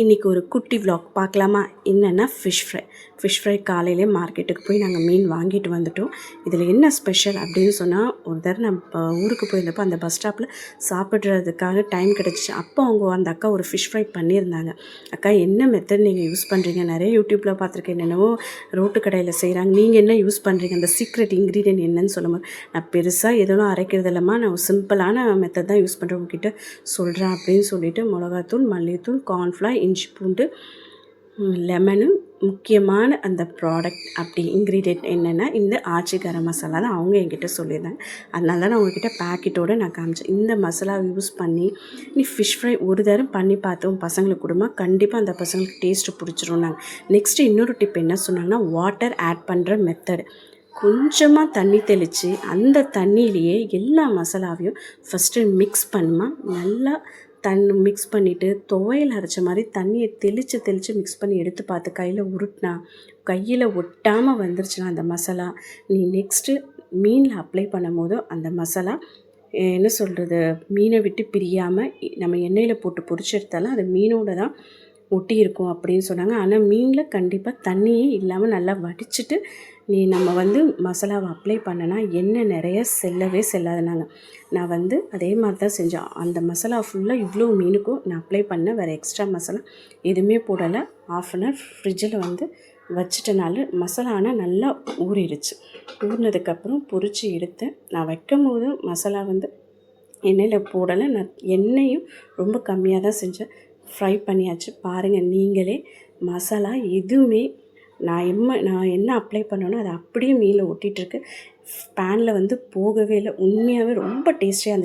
இன்றைக்கி ஒரு குட்டி விலாக் பார்க்கலாமா? என்னென்னா ஃபிஷ் ஃப்ரை காலையிலே மார்க்கெட்டுக்கு போய் நாங்கள் மீன் வாங்கிட்டு வந்துட்டோம். இதில் என்ன ஸ்பெஷல் அப்படின்னு சொன்னால், ஒரு தடவை நான் ஊருக்கு போயிருந்தப்போ அந்த பஸ் ஸ்டாப்பில் சாப்பிட்றதுக்காக டைம் கிடச்சிச்சு. அப்போ அந்த அக்கா ஒரு ஃபிஷ் ஃப்ரை பண்ணியிருந்தாங்க. அக்கா என்ன மெத்தட் நீங்கள் யூஸ் பண்ணுறீங்க? நிறைய யூடியூப்பில் பார்த்துருக்கேன், என்னென்னவோ ரோட்டு கடையில் செய்கிறாங்க, நீங்கள் என்ன யூஸ் பண்ணுறீங்க? அந்த சீக்ரெட் இன்க்ரீடியன்ட் என்னன்னு சொல்லும்போது, நான் பெருசாக எதுவும் அரைக்கிறது இல்லாமல் நான் சிம்பிளான மெத்தட் தான் யூஸ் பண்ணுறேன், உங்ககிட்ட சொல்கிறேன் அப்படின்னு சொல்லிவிட்டு மிளகாத்தூள், மல்லித்தூள், கார்ன்ஃப்ளவர், இஞ்சி பூண்டு, லெமனு, முக்கியமான அந்த ப்ராடக்ட் அப்படி இன்க்ரீடியன்ட் என்னென்னா இந்த ஆச்சி கரம் மசாலா தான் அவங்க என்கிட்ட சொல்லியிருந்தாங்க. அதனால தான் நான் உங்ககிட்ட பேக்கெட்டோடு நான் காமிச்சேன். இந்த மசாலா யூஸ் பண்ணி நீ ஃபிஷ் ஃப்ரை ஒரு தரம் பண்ணி பார்த்தோம் பசங்களுக்கு கொடுமா, கண்டிப்பாக அந்த பசங்களுக்கு டேஸ்ட்டு பிடிச்சிரும்னாங்க. நெக்ஸ்ட்டு இன்னொரு டிப் என்ன சொன்னாங்கன்னா, வாட்டர் ஆட் பண்ணுற மெத்தடு. கொஞ்சமாக தண்ணி தெளித்து அந்த தண்ணியிலையே எல்லா மசாலாவையும் ஃபஸ்ட்டு மிக்ஸ் பண்ணுமா, நல்லா மிக்ஸ் பண்ணிவிட்டு துவையல் அரைச்ச மாதிரி தண்ணியை தெளித்து மிக்ஸ் பண்ணி எடுத்து பார்த்து கையில் உருட்டினா கையில் ஒட்டாமல் வந்துருச்சுன்னா அந்த மசாலா, நீ நெக்ஸ்ட்டு மீனில் அப்ளை பண்ணும் போது அந்த மசாலா என்ன சொல்கிறது, மீனை விட்டு பிரியாமல் நம்ம எண்ணெயில் போட்டு பொரிச்சு எடுத்தாலும் அது மீனோட தான் ஒட்டி இருக்கும் அப்படின்னு சொன்னாங்க. ஆனால் மீனில் கண்டிப்பாக தண்ணியே இல்லாமல் நல்லா வடிச்சிட்டு நம்ம மசாலாவை அப்ளை பண்ணனா எண்ணெய் நிறைய செல்லாதுனாங்க. நான் அதே மாதிரி தான் செஞ்சேன். அந்த மசாலா ஃபுல்லாக இவ்வளோ மீனுக்கும் நான் அப்ளை பண்ணேன். வேறு எக்ஸ்ட்ரா மசாலா எதுவுமே போடலை. 1/2 hour ஃப்ரிட்ஜில் வச்சிட்டனால மசாலா ஆனால் நல்லா ஊறிடுச்சு. ஊறினதுக்கப்புறம் பொரித்து எடுத்தேன். நான் வைக்கும் போது மசாலா எண்ணெயில் போடலை. நான் எண்ணெயும் ரொம்ப கம்மியாக தான் செஞ்சேன். ஃப்ரை பண்ணியாச்சு. பாருங்கள் நீங்களே, மசாலா எதுவுமே நான் என்ன அப்ளை பண்ணேனோ அது அப்படியே மீனில் ஒட்டிகிட்ருக்கு. பேனில் போகவே இல்லை. உண்மையாகவே ரொம்ப டேஸ்டியாக இருந்துச்சு.